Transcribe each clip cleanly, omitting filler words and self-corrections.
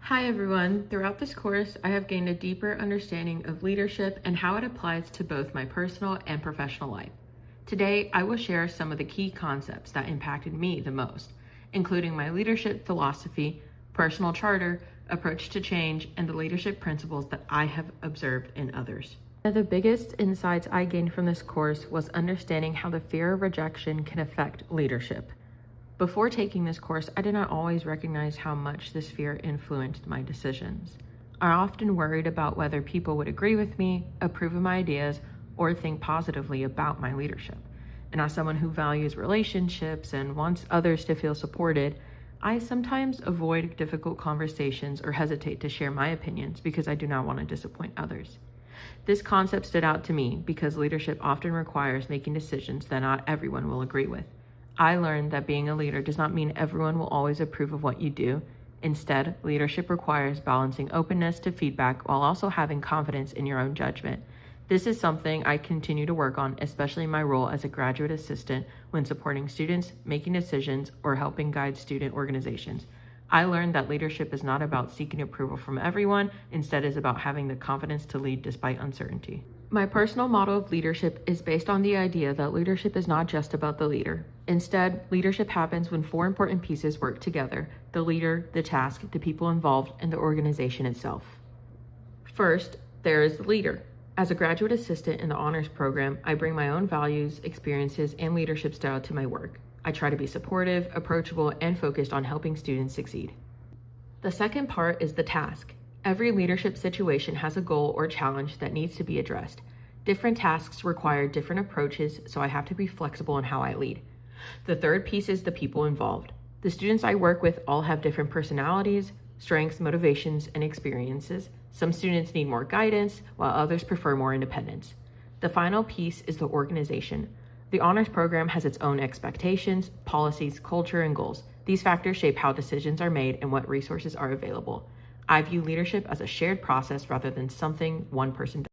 Hi everyone. Throughout this course, I have gained a deeper understanding of leadership and how it applies to both my personal and professional life. Today, I will share some of the key concepts that impacted me the most, including my leadership philosophy, personal charter, approach to change, and the leadership principles that I have observed in others. One of the biggest insights I gained from this course was understanding how the fear of rejection can affect leadership. Before taking this course, I did not always recognize how much this fear influenced my decisions. I often worried about whether people would agree with me, approve of my ideas, or think positively about my leadership. And as someone who values relationships and wants others to feel supported, I sometimes avoid difficult conversations or hesitate to share my opinions because I do not want to disappoint others. This concept stood out to me because leadership often requires making decisions that not everyone will agree with. I learned that being a leader does not mean everyone will always approve of what you do. Instead, leadership requires balancing openness to feedback while also having confidence in your own judgment. This is something I continue to work on, especially in my role as a graduate assistant when supporting students, making decisions, or helping guide student organizations. I learned that leadership is not about seeking approval from everyone, instead is about having the confidence to lead despite uncertainty. My personal model of leadership is based on the idea that leadership is not just about the leader. Instead, leadership happens when four important pieces work together: the leader, the task, the people involved, and the organization itself. First, there is the leader. As a graduate assistant in the honors program, I bring my own values, experiences, and leadership style to my work. I try to be supportive, approachable, and focused on helping students succeed. The second part is the task. Every leadership situation has a goal or challenge that needs to be addressed. Different tasks require different approaches, so I have to be flexible in how I lead. The third piece is the people involved. The students I work with all have different personalities, strengths, motivations, and experiences. Some students need more guidance, while others prefer more independence. The final piece is the organization. The honors program has its own expectations, policies, culture, and goals. These factors shape how decisions are made and what resources are available. I view leadership as a shared process rather than something one person does.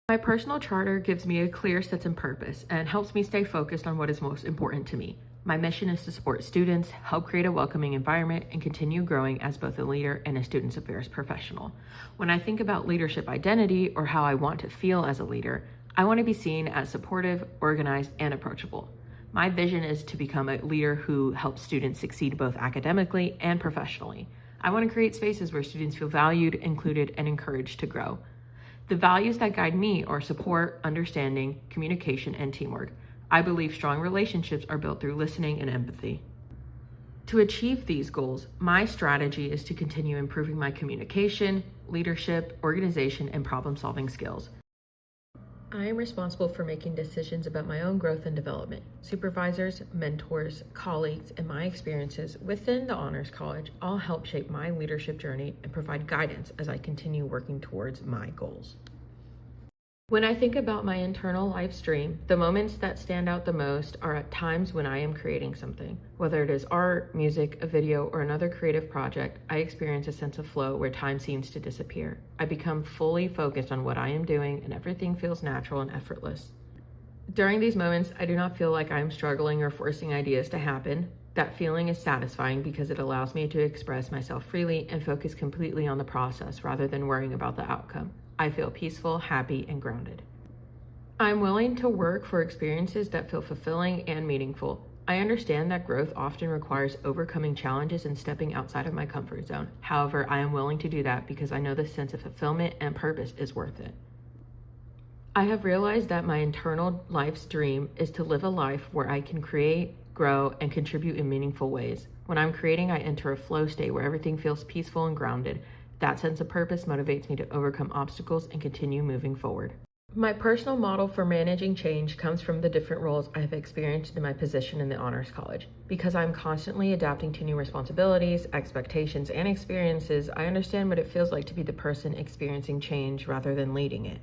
My personal charter gives me a clear sense of purpose and helps me stay focused on what is most important to me. My mission is to support students, help create a welcoming environment, and continue growing as both a leader and a students affairs professional. When I think about leadership identity or how I want to feel as a leader, I want to be seen as supportive, organized, and approachable. My vision is to become a leader who helps students succeed both academically and professionally. I want to create spaces where students feel valued, included, and encouraged to grow. The values that guide me are support, understanding, communication, and teamwork. I believe strong relationships are built through listening and empathy. To achieve these goals, my strategy is to continue improving my communication, leadership, organization, and problem-solving skills. I am responsible for making decisions about my own growth and development. Supervisors, mentors, colleagues, and my experiences within the Honors College all help shape my leadership journey and provide guidance as I continue working towards my goals. When I think about my internal life stream, the moments that stand out the most are at times when I am creating something. Whether it is art, music, a video, or another creative project, I experience a sense of flow where time seems to disappear. I become fully focused on what I am doing and everything feels natural and effortless. During these moments, I do not feel like I am struggling or forcing ideas to happen. That feeling is satisfying because it allows me to express myself freely and focus completely on the process rather than worrying about the outcome. I feel peaceful, happy, and grounded. I'm willing to work for experiences that feel fulfilling and meaningful. I understand that growth often requires overcoming challenges and stepping outside of my comfort zone. However, I am willing to do that because I know the sense of fulfillment and purpose is worth it. I have realized that my internal life's dream is to live a life where I can create, grow, and contribute in meaningful ways. When I'm creating, I enter a flow state where everything feels peaceful and grounded. That sense of purpose motivates me to overcome obstacles and continue moving forward. My personal model for managing change comes from the different roles I have experienced in my position in the Honors College. Because I'm constantly adapting to new responsibilities, expectations, and experiences, I understand what it feels like to be the person experiencing change rather than leading it.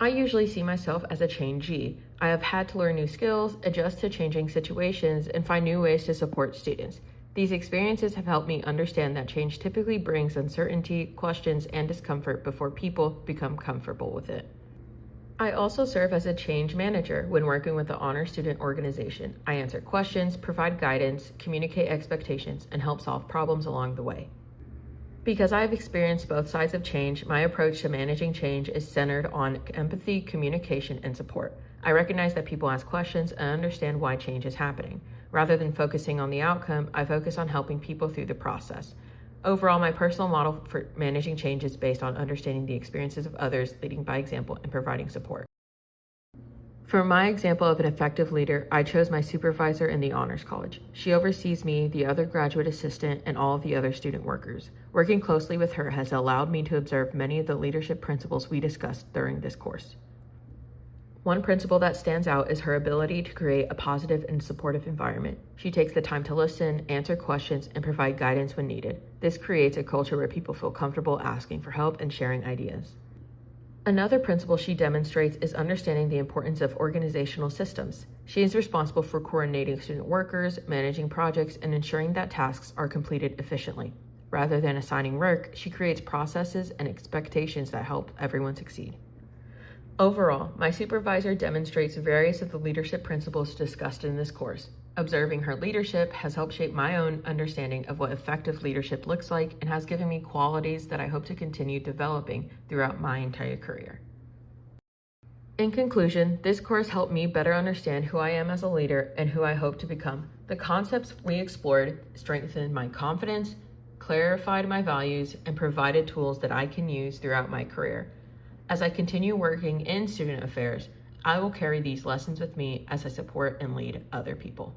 I usually see myself as a changee. I have had to learn new skills, adjust to changing situations, and find new ways to support students. These experiences have helped me understand that change typically brings uncertainty, questions, and discomfort before people become comfortable with it. I also serve as a change manager when working with the honor student organization. I answer questions, provide guidance, communicate expectations, and help solve problems along the way. Because I have experienced both sides of change, my approach to managing change is centered on empathy, communication, and support. I recognize that people ask questions and understand why change is happening. Rather than focusing on the outcome, I focus on helping people through the process. Overall, my personal model for managing change is based on understanding the experiences of others, leading by example, and providing support. For my example of an effective leader, I chose my supervisor in the Honors College. She oversees me, the other graduate assistant, and all of the other student workers. Working closely with her has allowed me to observe many of the leadership principles we discussed during this course. One principle that stands out is her ability to create a positive and supportive environment. She takes the time to listen, answer questions, and provide guidance when needed. This creates a culture where people feel comfortable asking for help and sharing ideas. Another principle she demonstrates is understanding the importance of organizational systems. She is responsible for coordinating student workers, managing projects, and ensuring that tasks are completed efficiently. Rather than assigning work, she creates processes and expectations that help everyone succeed. Overall, my supervisor demonstrates various of the leadership principles discussed in this course. Observing her leadership has helped shape my own understanding of what effective leadership looks like and has given me qualities that I hope to continue developing throughout my entire career. In conclusion, this course helped me better understand who I am as a leader and who I hope to become. The concepts we explored strengthened my confidence, clarified my values, and provided tools that I can use throughout my career. As I continue working in student affairs, I will carry these lessons with me as I support and lead other people.